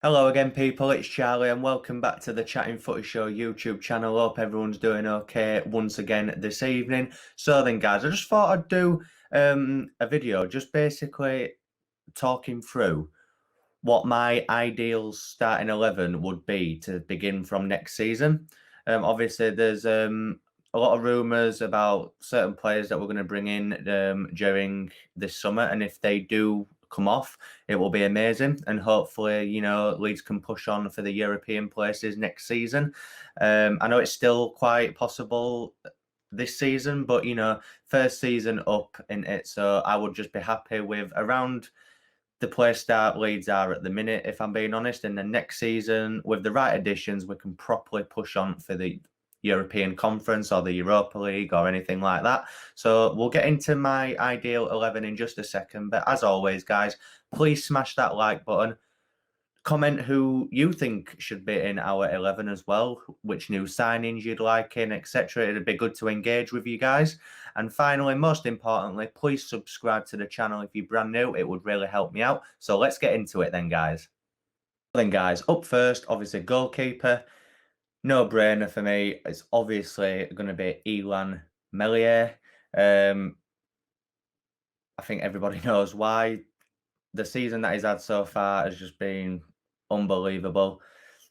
Hello again, people. It's Charlie, and welcome back to the Chatting Footy Show YouTube channel. Hope everyone's doing okay once again this evening. So then, guys, I just thought I'd do a video just basically talking through what my ideal starting 11 would be to begin from next season. Obviously, there's a lot of rumours about certain players that we're going to bring in during this summer, and if they do come off, it will be amazing. And hopefully, Leeds can push on for the European places next season. I know it's still quite possible this season, but first season up in it, so I would just be happy with around the place start Leeds are at the minute, if I'm being honest. And then next season, with the right additions, we can properly push on for the European Conference or the Europa League or anything like that. So we'll get into my ideal 11 in just a second. But as always, guys, please smash that like button. Comment who you think should be in our 11 as well, which new signings you'd like in, etc. It'd be good to engage with you guys. And finally, most importantly, please subscribe to the channel if you're brand new. It would really help me out. So let's get into it then, guys. Up first, obviously, goalkeeper. No brainer for me. It's obviously going to be Elan Melier. I think everybody knows why. The season that he's had so far has just been unbelievable.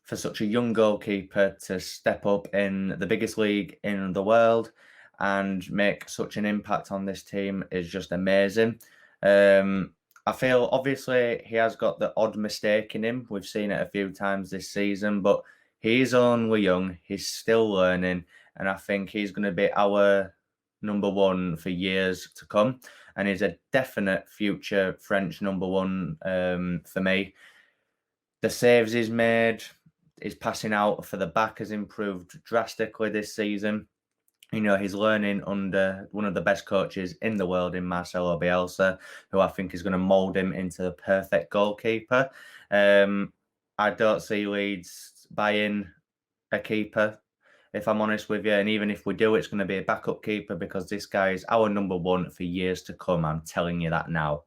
For such a young goalkeeper to step up in the biggest league in the world and make such an impact on this team is just amazing. I feel obviously he has got the odd mistake in him. We've seen it a few times this season, but he's only young. He's still learning, and I think he's going to be our number one for years to come, and he's a definite future French number one for me. The saves he's made, his passing out for the back has improved drastically this season. He's learning under one of the best coaches in the world in Marcelo Bielsa, who I think is going to mould him into the perfect goalkeeper. I don't see Leeds buying a keeper, if I'm honest with you. And even if we do, it's going to be a backup keeper because this guy is our number one for years to come. I'm telling you that now.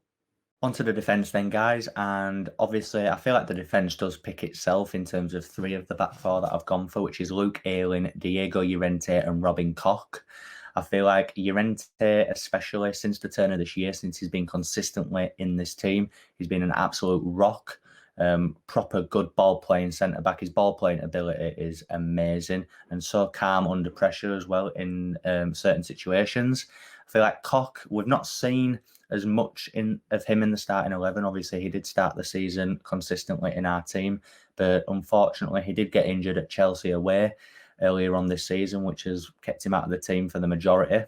Onto the defence then, guys, and obviously I feel like the defence does pick itself in terms of three of the back four that I've gone for, which is Luke Ayling, Diego Llorente and Robin Koch. I feel like Llorente, especially since the turn of this year, since he's been consistently in this team, he's been an absolute rock. Proper good ball playing centre back. His ball playing ability is amazing and so calm under pressure as well in certain situations. I feel like Koch, we've not seen as much of him in the starting 11. Obviously, he did start the season consistently in our team, but unfortunately, he did get injured at Chelsea away earlier on this season, which has kept him out of the team for the majority.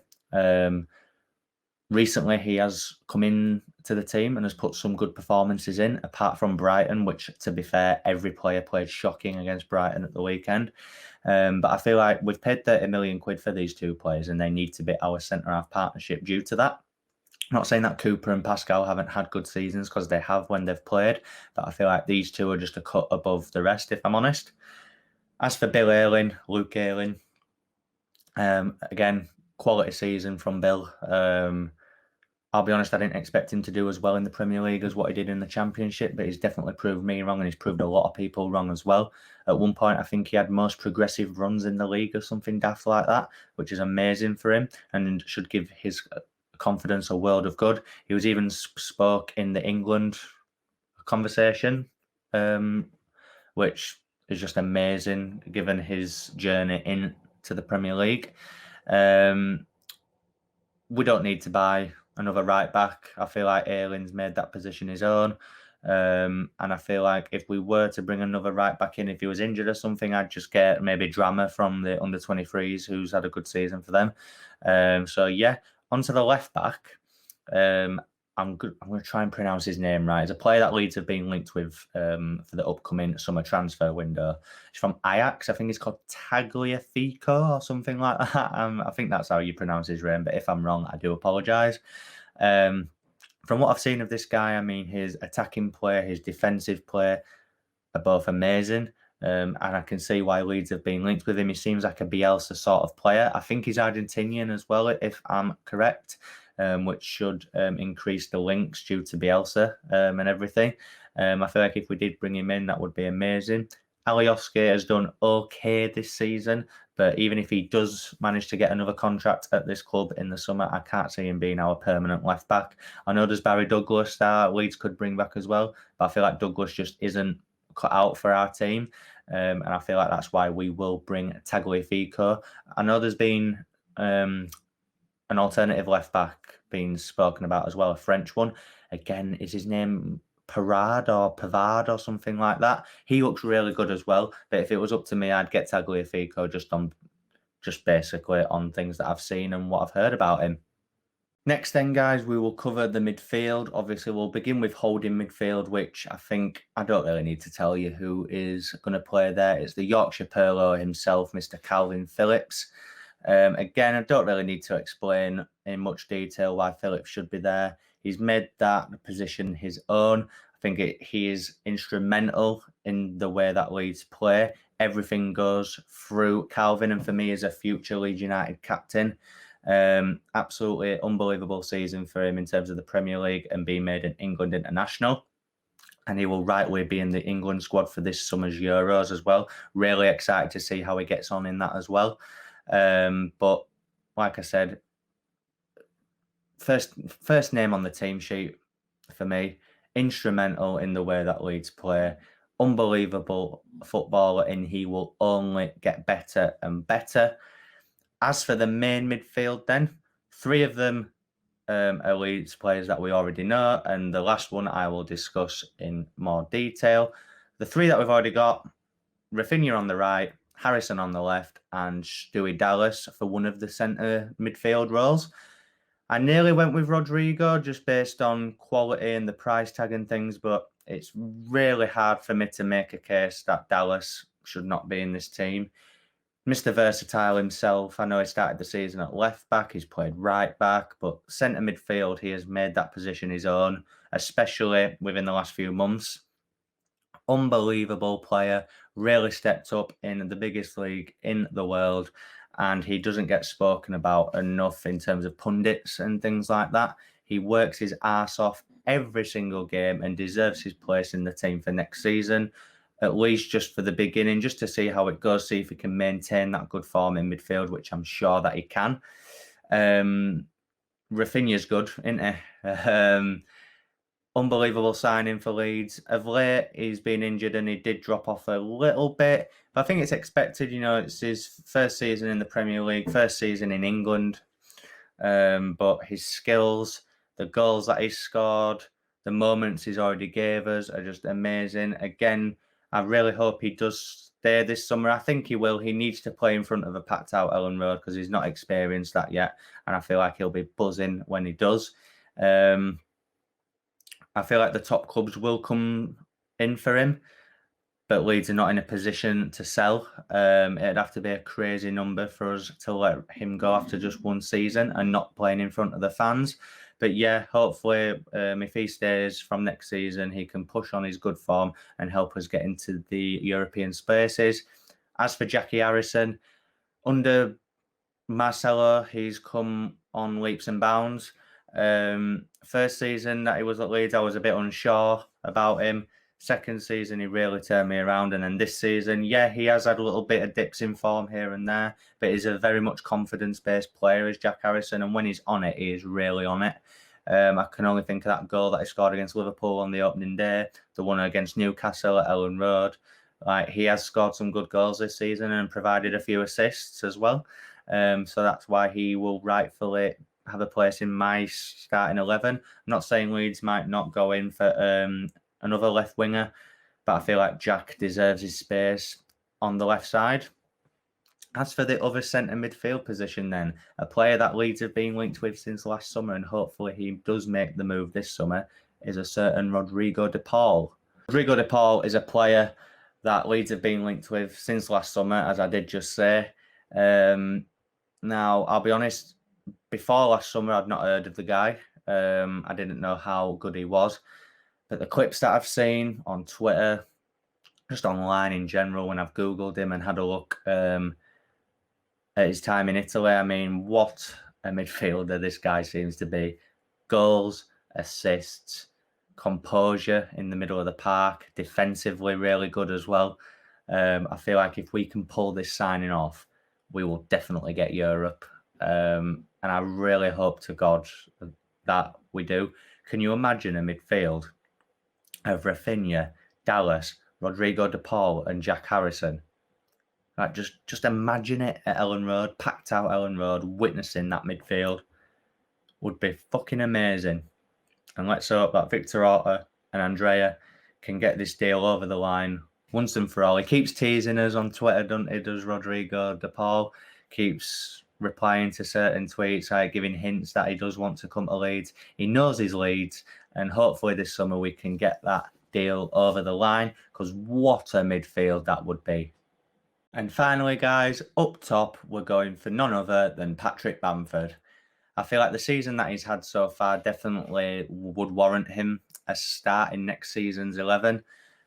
Recently, he has come in to the team and has put some good performances in, apart from Brighton, which, to be fair, every player played shocking against Brighton at the weekend. But I feel like we've paid 30 million quid for these two players and they need to be our centre-half partnership due to that. Not saying that Cooper and Pascal haven't had good seasons, because they have when they've played, but I feel like these two are just a cut above the rest, if I'm honest. As for Bill Ayling, Luke Ayling, again, quality season from Bill. I'll be honest, I didn't expect him to do as well in the Premier League as what he did in the Championship, but he's definitely proved me wrong and he's proved a lot of people wrong as well. At one point, I think he had most progressive runs in the league or something daft like that, which is amazing for him and should give his confidence a world of good. He was even spoke in the England conversation, which is just amazing given his journey into the Premier League. We don't need to buy another right back. I feel like Ayling's made that position his own. And I feel like if we were to bring another right back in, if he was injured or something, I'd just get maybe Drama from the under-23s, who's had a good season for them. So yeah, onto the left back. I'm going to try and pronounce his name right. It's a player that Leeds have been linked with for the upcoming summer transfer window. He's from Ajax. I think he's called Tagliafico or something like that. I think that's how you pronounce his name, but if I'm wrong, I do apologise. From what I've seen of this guy, I mean, his attacking play, his defensive play are both amazing. And I can see why Leeds have been linked with him. He seems like a Bielsa sort of player. I think he's Argentinian as well, if I'm correct. Which should increase the links due to Bielsa and everything. I feel like if we did bring him in, that would be amazing. Alioski has done okay this season, but even if he does manage to get another contract at this club in the summer, I can't see him being our permanent left back. I know there's Barry Douglas that Leeds could bring back as well, but I feel like Douglas just isn't cut out for our team. And I feel like that's why we will bring Tagliafico. I know there's been an alternative left back being spoken about as well, a French one. Again, is his name Pavard or something like that? He looks really good as well. But if it was up to me, I'd get Tagliafico just basically on things that I've seen and what I've heard about him. Next then, guys, we will cover the midfield. Obviously, we'll begin with holding midfield, which I don't really need to tell you who is going to play there. It's the Yorkshire Pearl himself, Mr. Calvin Phillips. Again, I don't really need to explain in much detail why Phillips should be there. He's made that position his own. I think he is instrumental in the way that Leeds play. Everything goes through Calvin, and for me, as a future Leeds United captain, absolutely unbelievable season for him in terms of the Premier League and being made an England international. And he will rightly be in the England squad for this summer's Euros as well. Really excited to see how he gets on in that as well. But like I said, first name on the team sheet for me, instrumental in the way that Leeds play, unbelievable footballer, and he will only get better and better. As for the main midfield then, three of them are Leeds players that we already know, and the last one I will discuss in more detail. The three that we've already got, Rafinha on the right, Harrison on the left, and Stewie Dallas for one of the centre midfield roles. I nearly went with Rodrigo just based on quality and the price tag and things, but it's really hard for me to make a case that Dallas should not be in this team. Mr. Versatile himself, I know he started the season at left back, he's played right back, but centre midfield, he has made that position his own, especially within the last few months. Unbelievable player, really stepped up in the biggest league in the world, and he doesn't get spoken about enough in terms of pundits and things like that. He works his ass off every single game and deserves his place in the team for next season, at least just for the beginning, just to see how it goes, see if he can maintain that good form in midfield, which I'm sure that he can. Rafinha's good, isn't he? Unbelievable signing for Leeds. Of late, he's been injured and he did drop off a little bit. But I think it's expected, it's his first season in the Premier League, first season in England. But his skills, the goals that he's scored, the moments he's already gave us are just amazing. Again, I really hope he does stay this summer. I think he will. He needs to play in front of a packed out Ellen Road because he's not experienced that yet. And I feel like he'll be buzzing when he does. I feel like the top clubs will come in for him, but Leeds are not in a position to sell. It'd have to be a crazy number for us to let him go after just one season and not playing in front of the fans. But yeah, hopefully, if he stays from next season, he can push on his good form and help us get into the European spaces. As for Jackie Harrison, under Marcelo, he's come on leaps and bounds. First season that he was at Leeds, I was a bit unsure about him. Second season, he really turned me around. And then this season, yeah, he has had a little bit of dips in form here and there, but he's a very much confidence-based player, is Jack Harrison. And when he's on it, he is really on it. I can only think of that goal that he scored against Liverpool on the opening day, the one against Newcastle at Ellen Road. Like, he has scored some good goals this season and provided a few assists as well. So that's why he will rightfully have a place in my starting 11. I'm not saying Leeds might not go in for another left winger, but I feel like Jack deserves his space on the left side. As for the other centre midfield position then, a player that Leeds have been linked with since last summer, and hopefully he does make the move this summer, is a certain Rodrigo de Paul. Rodrigo de Paul is a player that Leeds have been linked with since last summer, as I did just say. Now, I'll be honest, before last summer, I'd not heard of the guy. I didn't know how good he was. But the clips that I've seen on Twitter, just online in general, when I've Googled him and had a look at his time in Italy, I mean, what a midfielder this guy seems to be. Goals, assists, composure in the middle of the park, defensively really good as well. I feel like if we can pull this signing off, we will definitely get Europe. And I really hope to God that we do. Can you imagine a midfield of Rafinha, Dallas, Rodrigo De Paul, and Jack Harrison? Like just imagine it at Ellen Road, packed out Ellen Road, witnessing that midfield would be fucking amazing. And let's hope that Victor Orta and Andrea can get this deal over the line once and for all. He keeps teasing us on Twitter, doesn't he? Does Rodrigo De Paul keeps replying to certain tweets, like giving hints that he does want to come to Leeds. He knows his Leeds, and hopefully this summer we can get that deal over the line, because what a midfield that would be. And finally, guys, up top, we're going for none other than Patrick Bamford. I feel like the season that he's had so far definitely would warrant him a start in next season's 11.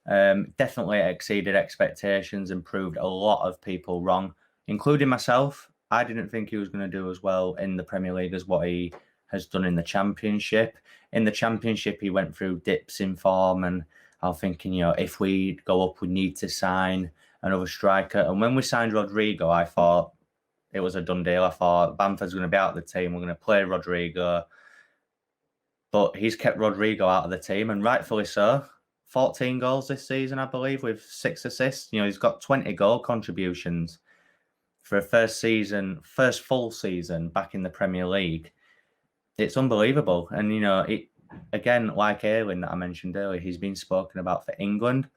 Definitely exceeded expectations and proved a lot of people wrong, including myself. I didn't think he was going to do as well in the Premier League as what he has done in the Championship. In the Championship, he went through dips in form, and I was thinking, if we go up, we need to sign another striker. And when we signed Rodrigo, I thought it was a done deal. I thought Bamford's going to be out of the team. We're going to play Rodrigo. But he's kept Rodrigo out of the team, and rightfully so. 14 goals this season, I believe, with 6 assists. He's got 20 goal contributions for a first full season back in the Premier League. It's unbelievable. And, again, like Ayling that I mentioned earlier, he's been spoken about for England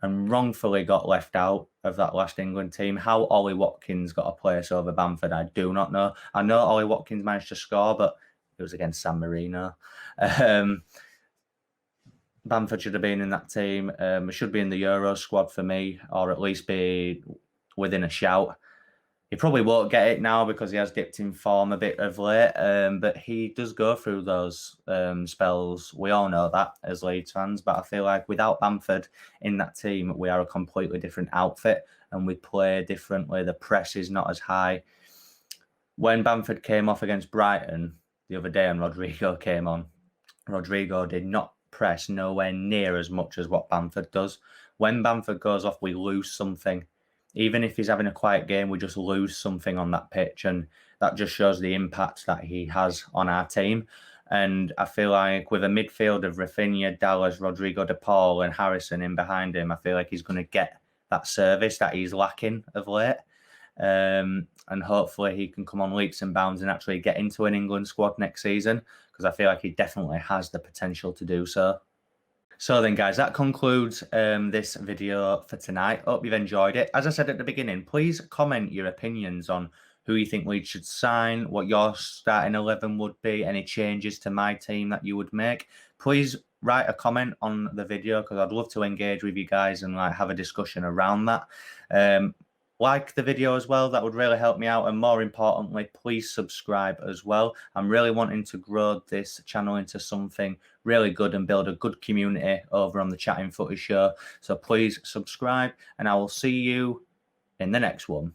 and wrongfully got left out of that last England team. How Ollie Watkins got a place over Bamford, I do not know. I know Ollie Watkins managed to score, but it was against San Marino. Bamford should have been in that team. Should be in the Euro squad for me, or at least be within a shout. He probably won't get it now because he has dipped in form a bit of late, but he does go through those spells. We all know that as Leeds fans, but I feel like without Bamford in that team, we are a completely different outfit and we play differently. The press is not as high. When Bamford came off against Brighton the other day and Rodrigo came on, Rodrigo did not press nowhere near as much as what Bamford does. When Bamford goes off, we lose something. Even if he's having a quiet game, we just lose something on that pitch. And that just shows the impact that he has on our team. And I feel like with a midfield of Rafinha, Dallas, Rodrigo De Paul and Harrison in behind him, I feel like he's going to get that service that he's lacking of late. And hopefully he can come on leaps and bounds and actually get into an England squad next season, because I feel like he definitely has the potential to do so. So then, guys, that concludes this video for tonight. Hope you've enjoyed it. As I said at the beginning, please comment your opinions on who you think Leeds should sign, what your starting 11 would be, any changes to my team that you would make. Please write a comment on the video, because I'd love to engage with you guys and have a discussion around that. Like the video as well, that would really help me out. And more importantly, please subscribe as well. I'm really wanting to grow this channel into something really good and build a good community over on the Chatting Footy Show. So please subscribe, and I will see you in the next one.